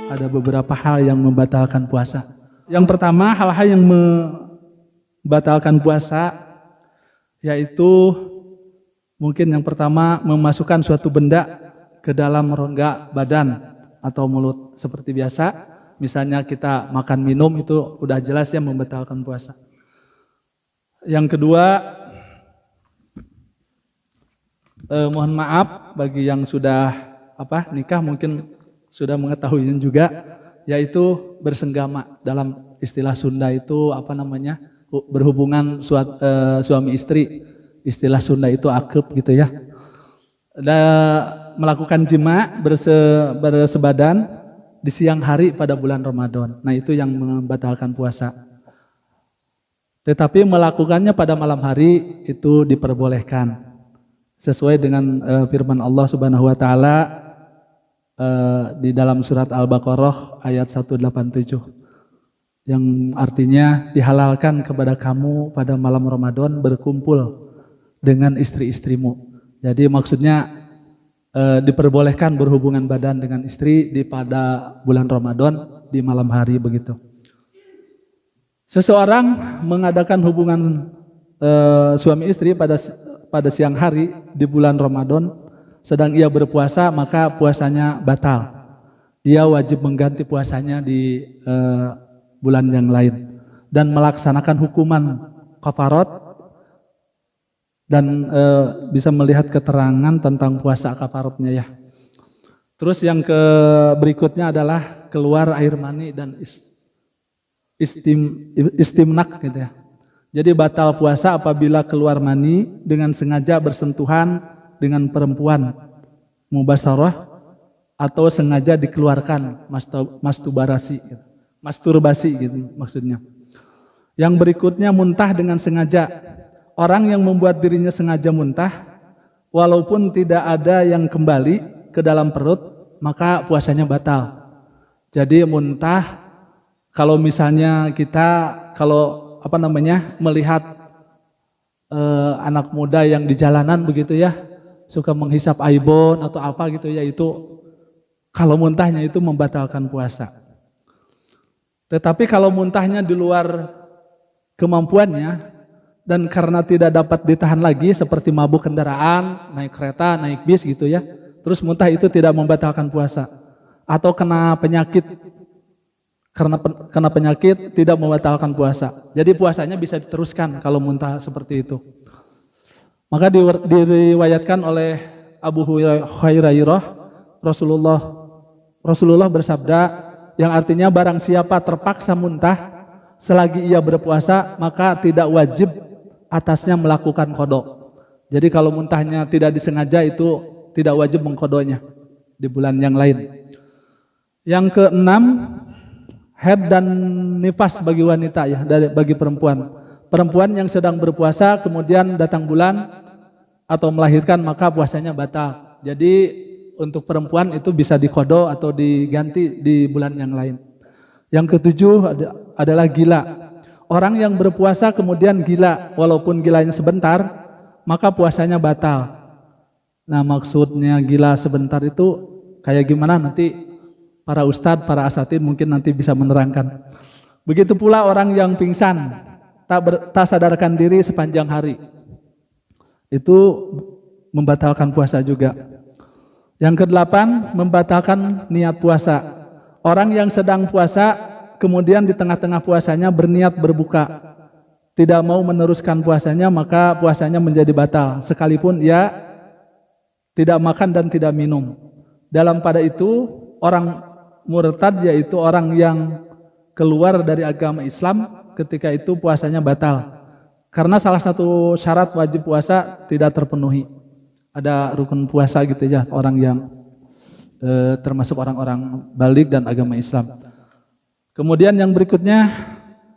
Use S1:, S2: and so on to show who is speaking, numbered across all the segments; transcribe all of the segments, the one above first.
S1: ada beberapa hal yang membatalkan puasa. Yang pertama, hal-hal yang membatalkan puasa, yaitu mungkin yang pertama memasukkan suatu benda ke dalam rongga badan atau mulut seperti biasa. Misalnya kita makan minum, itu udah jelas ya membatalkan puasa. Yang kedua, mohon maaf bagi yang sudah nikah mungkin sudah mengetahuinya juga, yaitu bersenggama. Dalam istilah Sunda itu berhubungan suami istri. Istilah Sunda itu akep gitu ya. Melakukan jima bersebadan di siang hari pada bulan Ramadan. Nah, itu yang membatalkan puasa. Tetapi melakukannya pada malam hari itu diperbolehkan. Sesuai dengan firman Allah Subhanahu wa taala di dalam surat Al-Baqarah ayat 187. Yang artinya dihalalkan kepada kamu pada malam Ramadan berkumpul dengan istri-istrimu. Jadi maksudnya diperbolehkan berhubungan badan dengan istri pada bulan Ramadan di malam hari begitu. Seseorang mengadakan hubungan suami istri pada siang hari di bulan Ramadan, sedang ia berpuasa, maka puasanya batal. Dia wajib mengganti puasanya di bulan yang lain dan melaksanakan hukuman kafarat dan bisa melihat keterangan tentang puasa kafaratnya ya. Terus yang berikutnya adalah keluar air mani dan istimnak gitu ya. Jadi batal puasa apabila keluar mani dengan sengaja bersentuhan dengan perempuan, mubasarah, atau sengaja dikeluarkan, masturbasi gitu maksudnya. Yang berikutnya muntah dengan sengaja. Orang yang membuat dirinya sengaja muntah, walaupun tidak ada yang kembali ke dalam perut, maka puasanya batal. Jadi muntah, kalau misalnya kita melihat anak muda yang di jalanan begitu ya, suka menghisap aibon atau apa gitu ya, itu kalau muntahnya itu membatalkan puasa. Tetapi kalau muntahnya di luar kemampuannya dan karena tidak dapat ditahan lagi seperti mabuk kendaraan, naik kereta, naik bis gitu ya, terus muntah itu tidak membatalkan puasa. Atau kena penyakit, karena penyakit tidak membatalkan puasa. Jadi puasanya bisa diteruskan kalau muntah seperti itu. Maka diriwayatkan oleh Abu Hurairah, Rasulullah bersabda, yang artinya barang siapa terpaksa muntah selagi ia berpuasa, maka tidak wajib atasnya melakukan qada. Jadi kalau muntahnya tidak disengaja itu tidak wajib mengqadanya di bulan yang lain. Yang keenam, haid dan nifas bagi wanita ya, bagi perempuan. Perempuan yang sedang berpuasa kemudian datang bulan atau melahirkan, maka puasanya batal. Jadi untuk perempuan itu bisa diqada atau diganti di bulan yang lain. Yang ketujuh adalah gila. Orang yang berpuasa kemudian gila, walaupun gilanya sebentar, maka puasanya batal. Nah, maksudnya gila sebentar itu kayak gimana, nanti para ustadz, para asatid mungkin nanti bisa menerangkan. Begitu pula orang yang pingsan, tak sadarkan diri sepanjang hari, itu membatalkan puasa juga. Yang kedelapan, membatalkan niat puasa. Orang yang sedang puasa, kemudian di tengah-tengah puasanya berniat berbuka, tidak mau meneruskan puasanya, maka puasanya menjadi batal, sekalipun ia tidak makan dan tidak minum. Dalam pada itu, orang murtad, yaitu orang yang keluar dari agama Islam, ketika itu puasanya batal. Karena salah satu syarat wajib puasa tidak terpenuhi. Ada rukun puasa gitu ya, orang yang termasuk orang-orang balik dan agama Islam. Kemudian yang berikutnya,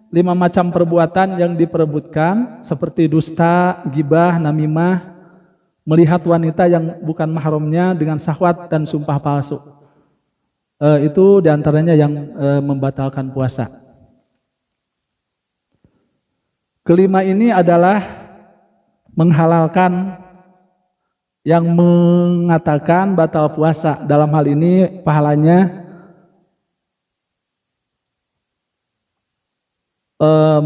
S1: 5 macam perbuatan yang diperebutkan seperti dusta, gibah, namimah, melihat wanita yang bukan mahramnya dengan syahwat dan sumpah palsu. Itu diantaranya yang membatalkan puasa. Kelima ini adalah menghalalkan yang mengatakan batal puasa. Dalam hal ini pahalanya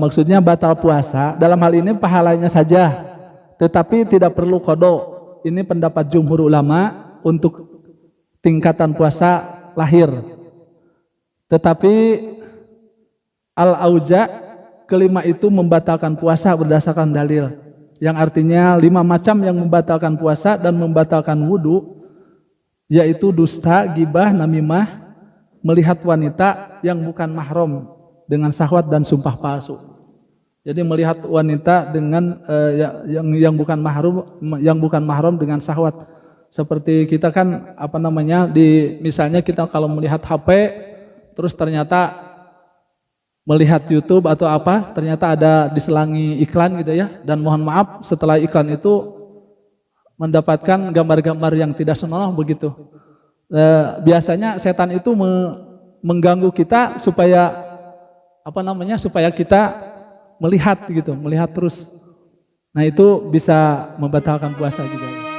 S1: Maksudnya batal puasa dalam hal ini pahalanya saja, tetapi tidak perlu qada. Ini pendapat jumhur ulama untuk tingkatan puasa lahir. Tetapi al-auja kelima itu membatalkan puasa berdasarkan dalil, yang artinya 5 macam yang membatalkan puasa dan membatalkan wudu, yaitu dusta, gibah, namimah, melihat wanita yang bukan mahram dengan syahwat dan sumpah palsu. Jadi melihat wanita dengan yang bukan mahram dengan syahwat. Seperti kita kan misalnya kita kalau melihat HP terus ternyata melihat YouTube atau apa, ternyata ada diselangi iklan gitu ya, dan mohon maaf setelah iklan itu mendapatkan gambar-gambar yang tidak senonoh begitu. Biasanya setan itu mengganggu kita supaya supaya kita melihat gitu, melihat terus. Nah itu bisa membatalkan puasa juga.